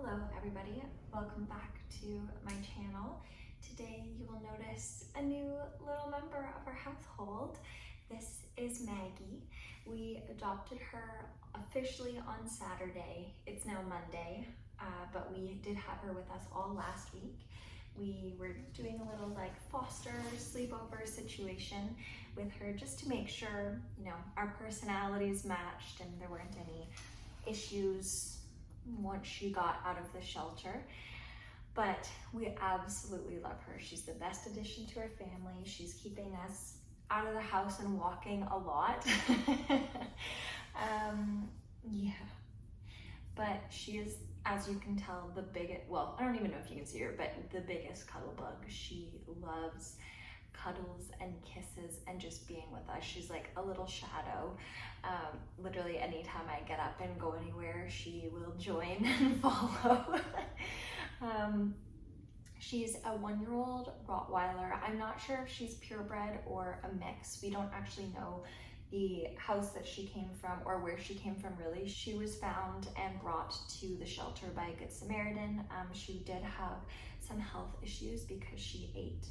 Hello everybody, welcome back to my channel. Today you will notice a new little member of our household. This is Maggie. We adopted her officially on Saturday. It's now Monday, but we did have her with us all last week. We were doing a little foster sleepover situation with her just to make sure, our personalities matched and there weren't any issues once she got out of the shelter. But we absolutely love her. She's the best addition to our family. She's keeping us out of the house and walking a lot. Yeah, but she is, as you can tell, the biggest, well, I don't even know if you can see her, but the biggest cuddle bug. She loves cuddles and kisses and just being with us. She's like a little shadow. Literally anytime I get up and go anywhere, she will join and follow. She's a 1-year-old Rottweiler. I'm not sure if she's purebred or a mix. We don't actually know the house that she came from or where she came from really. She was found and brought to the shelter by a Good Samaritan. She did have some health issues because she ate.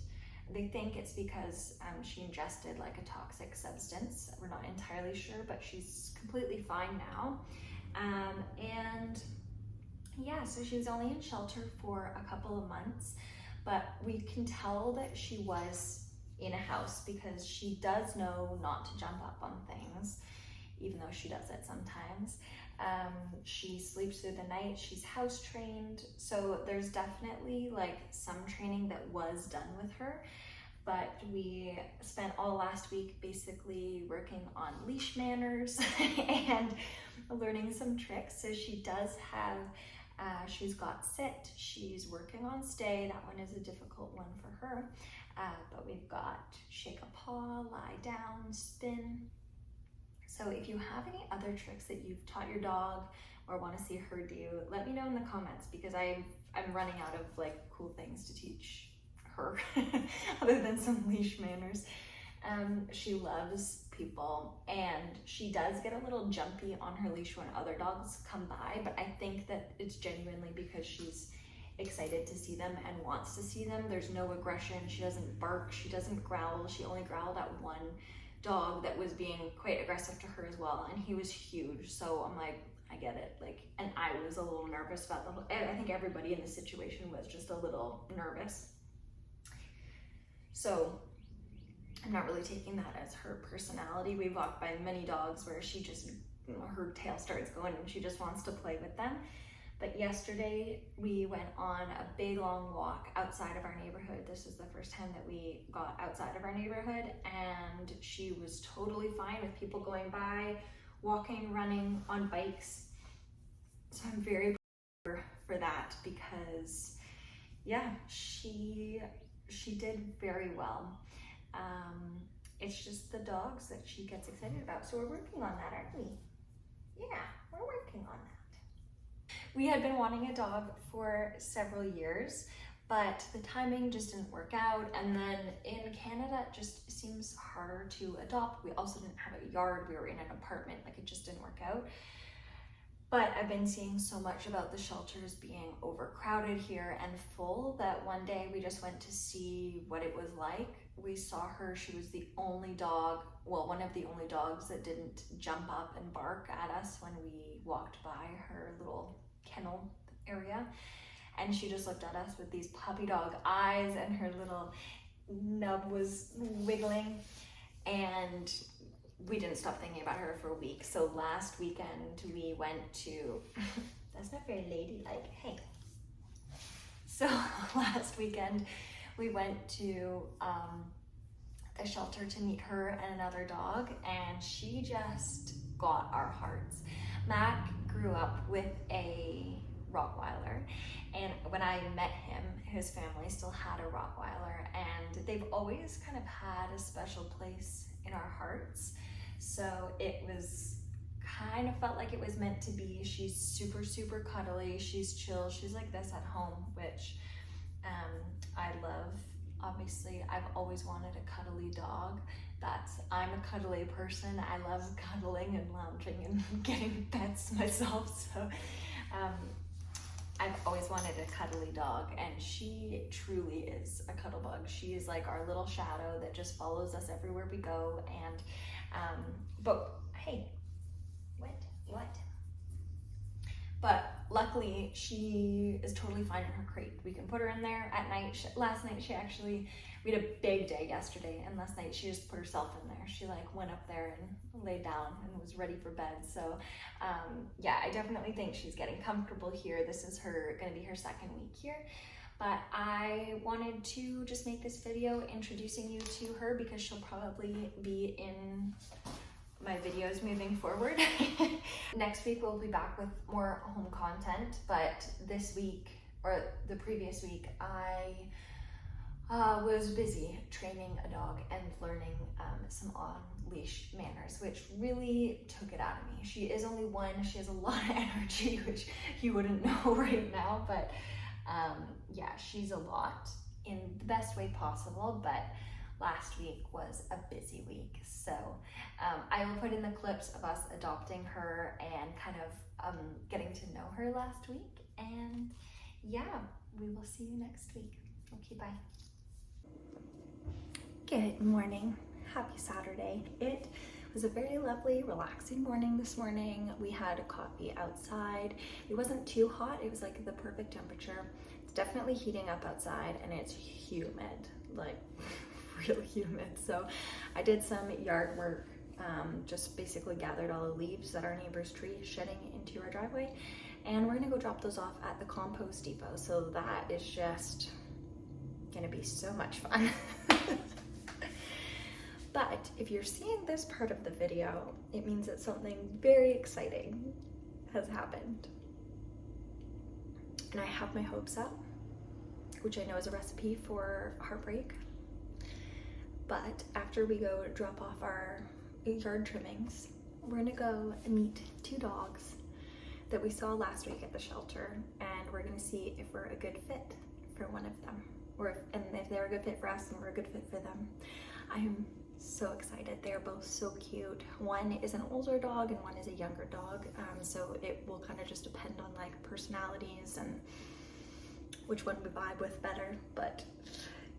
They think it's because she ingested like a toxic substance. We're not entirely sure, but she's completely fine now. And yeah, so she was only in shelter for a couple of months, but we can tell that she was in a house because she does know not to jump up on things, even though she does it sometimes. She sleeps through the night, she's house trained, so there's definitely some training that was done with her, but we spent all last week basically working on leash manners and learning some tricks. So she does have, she's got sit, she's working on stay. That one is a difficult one for her, but we've got shake a paw, lie down, spin. So if you have any other tricks that you've taught your dog or want to see her do, let me know in the comments, because I'm running out of cool things to teach her other than some leash manners. She loves people and she does get a little jumpy on her leash when other dogs come by, but I think that it's genuinely because she's excited to see them and wants to see them. There's no aggression. She doesn't bark, she doesn't growl. She only growled at one dog that was being quite aggressive to her as well, and he was huge, so I'm like, I get it. And I was a little nervous about I think everybody in the situation was just a little nervous. So I'm not really taking that as her personality. We've walked by many dogs where she just, her tail starts going and she just wants to play with them. But yesterday we went on a big long walk outside of our neighborhood. This is the first time that we got outside of our neighborhood, and she was totally fine with people going by, walking, running, on bikes. So I'm very proud for that because yeah, she did very well. It's just the dogs that she gets excited about. So we're working on that, aren't we? Yeah, we're working on that. We had been wanting a dog for several years, but the timing just didn't work out. And then in Canada, it just seems harder to adopt. We also didn't have a yard. We were in an apartment. It just didn't work out. But I've been seeing so much about the shelters being overcrowded here and full that one day we just went to see what it was like. We saw her, she was the only dog, well, one of the only dogs that didn't jump up and bark at us when we walked by her little kennel area. And she just looked at us with these puppy dog eyes and her little nub was wiggling. And we didn't stop thinking about her for a week. So last weekend we went to, that's not very ladylike, hey. So last weekend we went to the shelter to meet her and another dog, and she just got our hearts. Mac grew up with a Rottweiler, and when I met him, his family still had a Rottweiler, and they've always kind of had a special place in our hearts. So it was kind of felt like it was meant to be. She's super, super cuddly. She's chill. She's like this at home, which I love. Obviously, I've always wanted a cuddly dog. I'm a cuddly person. I love cuddling and lounging and getting pets myself. So I've wanted a cuddly dog, and she truly is a cuddle bug. She is like our little shadow that just follows us everywhere we go. And but hey, what? But luckily, she is totally fine in her crate. We can put her in there at night. Last night, we had a big day yesterday, and last night she just put herself in there. She like went up there and laid down and was ready for bed. So yeah, I definitely think she's getting comfortable here. This is gonna be her second week here. But I wanted to just make this video introducing you to her because she'll probably be in my videos moving forward. Next week we'll be back with more home content, but this week, or the previous week, I was busy training a dog and learning some on-leash manners, which really took it out of me. She is only one, she has a lot of energy, which you wouldn't know right now, but yeah, she's a lot in the best way possible. But last week was a busy week, so I will put in the clips of us adopting her and kind of getting to know her last week. And yeah, we will see you next week. Okay, bye. Good morning. Happy Saturday. It was a very lovely, relaxing morning this morning. We had a coffee outside. It wasn't too hot. It was like the perfect temperature. It's definitely heating up outside, and it's humid, like real humid. So I did some yard work, just basically gathered all the leaves that our neighbor's tree is shedding into our driveway, and we're gonna go drop those off at the compost depot. So that is just gonna be so much fun. But if you're seeing this part of the video, it means that something very exciting has happened. And I have my hopes up, which I know is a recipe for heartbreak. But after we go drop off our yard trimmings, we're gonna go meet two dogs that we saw last week at the shelter, and we're gonna see if we're a good fit for one of them, and if they're a good fit for us and we're a good fit for them. I am so excited. They're both so cute. One is an older dog and one is a younger dog, so it will kind of just depend on like personalities and which one we vibe with better. But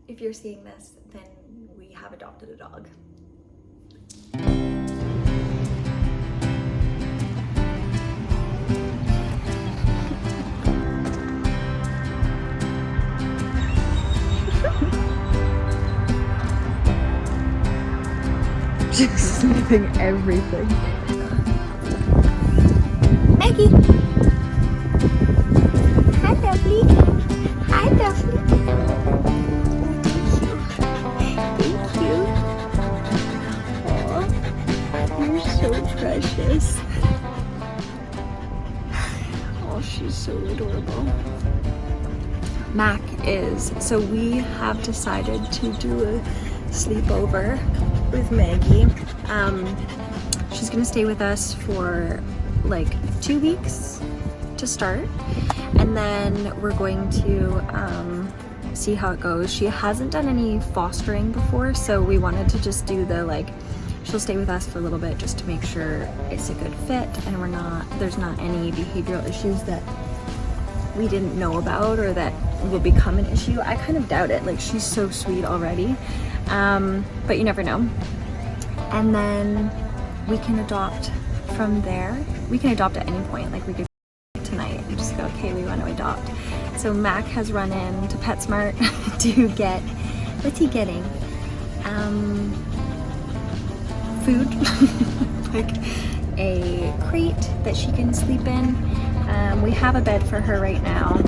if you're seeing this, then we have adopted a dog. She's sniffing everything. Maggie! Hi, lovely. Hi, lovely. Thank you. Aw, you're so precious. Oh, she's so adorable. Mac is, so we have decided to do a sleepover with Maggie. She's gonna stay with us for like 2 weeks to start, and then we're going to see how it goes. She hasn't done any fostering before, so we wanted to just do the she'll stay with us for a little bit just to make sure it's a good fit and there's not any behavioral issues that we didn't know about or that will become an issue. I kind of doubt it. Like, she's so sweet already. But you never know. And then we can adopt from there. We can adopt at any point. Like, we could tonight and just go, okay, we want to adopt. So Mac has run in to PetSmart to get, what's he getting? Food, like a crate that she can sleep in. We have a bed for her right now.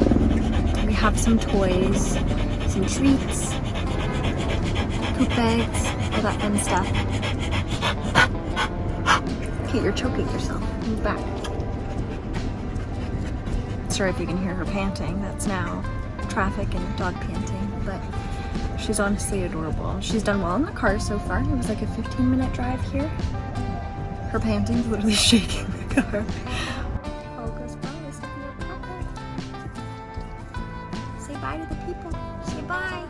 We have some toys, some treats, poop bags, all that fun stuff. Okay, you're choking yourself. Move back. Sorry if you can hear her panting. That's now traffic and dog panting, but she's honestly adorable. She's done well in the car so far. It was like a 15-minute drive here. Her panting's literally shaking the car. All goes well. This will be a papa. Say bye to the people. Say bye.